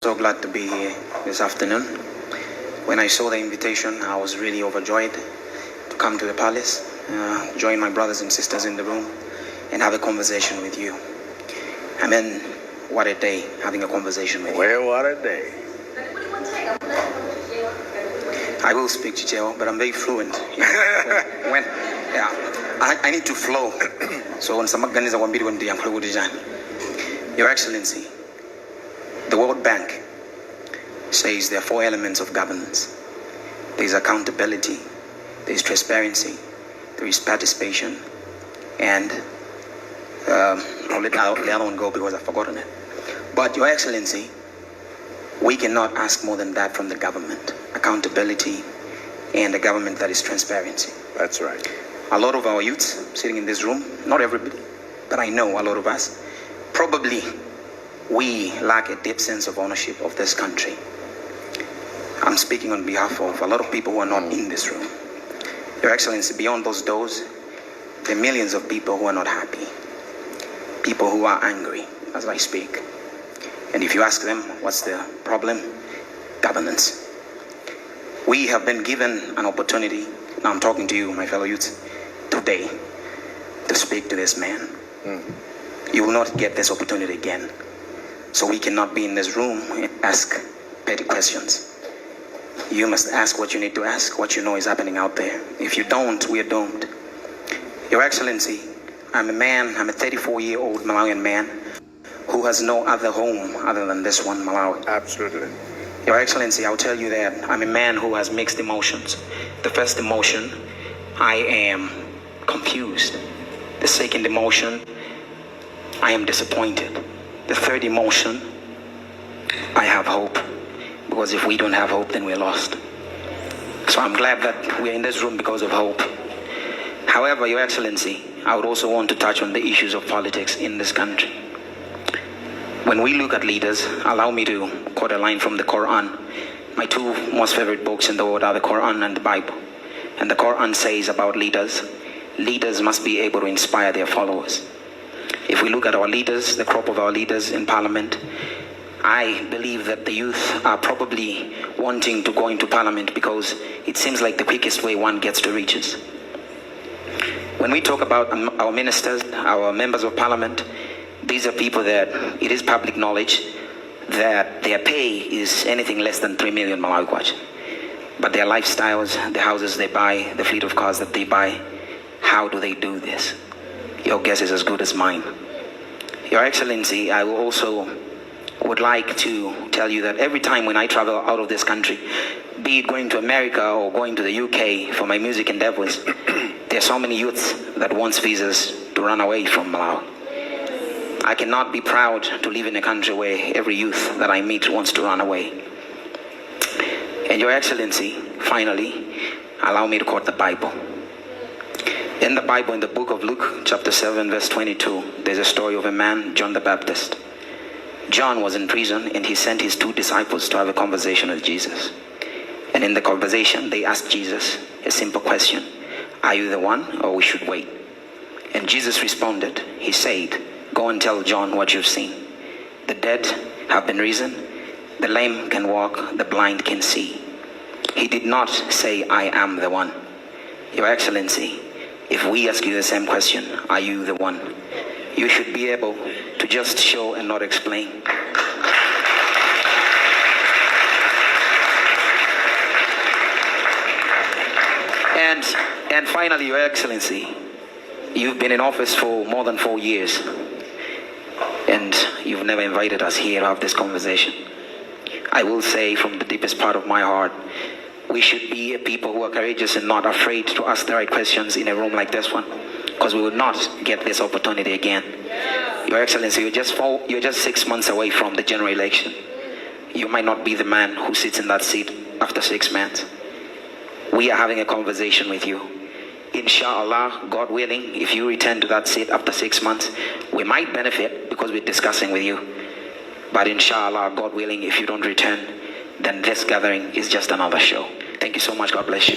So glad to be here this afternoon. When I saw the invitation, I was really overjoyed to come to the palace, join my brothers and sisters in the room, and have a conversation with you. I mean, what a day, having a conversation with you. Well, what a day. I will speak Chichewa, but I'm very fluent. I need to flow. So when some organizers want me to do Your Excellency, the World Bank says there are 4 elements of governance. There is accountability, there is transparency, there is participation, and I'll let the other one go because I've forgotten it. But Your Excellency, we cannot ask more than that from the government. Accountability and a government that is transparency. That's right. A lot of our youths sitting in this room, not everybody, but I know a lot of us, probably we lack a deep sense of ownership of this country. I'm speaking on behalf of a lot of people who are not in this room. Your Excellency, beyond those doors, there are millions of people who are not happy. People who are angry as I speak. And if you ask them, what's the problem? Governance. We have been given an opportunity, now I'm talking to you, my fellow youths, today, to speak to this man. You will not get this opportunity again. So we cannot be in this room and ask petty questions. You must ask what you need to ask, what you know is happening out there. If you don't, we are doomed. Your Excellency, I'm a 34-year-old Malawian man who has no other home other than this one, Malawi. Absolutely. Your Excellency, I'll tell you that I'm a man who has mixed emotions. The first emotion, I am confused. The second emotion, I am disappointed. The third emotion, I have hope. Because if we don't have hope, then we're lost. So I'm glad that we're in this room because of hope. However, Your Excellency, I would also want to touch on the issues of politics in this country. When we look at leaders, allow me to quote a line from the Quran. My 2 most favorite books in the world are the Quran and the Bible. And the Quran says about leaders, leaders must be able to inspire their followers. If we look at our leaders, the crop of our leaders in Parliament, I believe that the youth are probably wanting to go into Parliament because it seems like the quickest way one gets to riches. When we talk about our ministers, our members of Parliament, these are people that it is public knowledge that their pay is anything less than 3 million Malawi kwacha. But their lifestyles, the houses they buy, the fleet of cars that they buy, how do they do this? Your guess is as good as mine. Your Excellency, I will also would like to tell you that every time when I travel out of this country, be it going to America or going to the UK for my music endeavors, there are so many youths that wants visas to run away from Malawi. I cannot be proud to live in a country where every youth that I meet wants to run away. And Your Excellency, finally, allow me to quote the Bible. In the Bible, in the book of Luke, chapter 7, verse 22, there's a story of a man, John the Baptist. John was in prison and he sent his 2 disciples to have a conversation with Jesus. And in the conversation, they asked Jesus a simple question. Are you the one, or we should wait? And Jesus responded. He said, go and tell John what you've seen. The dead have been risen. The lame can walk. The blind can see. He did not say, I am the one. Your Excellency, if we ask you the same question, are you the one? You should be able to just show and not explain. And finally, Your Excellency, you've been in office for more than 4 years, and you've never invited us here to have this conversation. I will say from the deepest part of my heart, we should be a people who are courageous and not afraid to ask the right questions in a room like this one, because we will not get this opportunity again. Your Excellency, you're just 6 months away from the general election. You might not be the man who sits in that seat after 6 months. We are having a conversation with you. Inshallah, God willing, if you return to that seat after 6 months, we might benefit because we're discussing with you. But inshallah, God willing, if you don't return, then this gathering is just another show. Thank you so much. God bless you.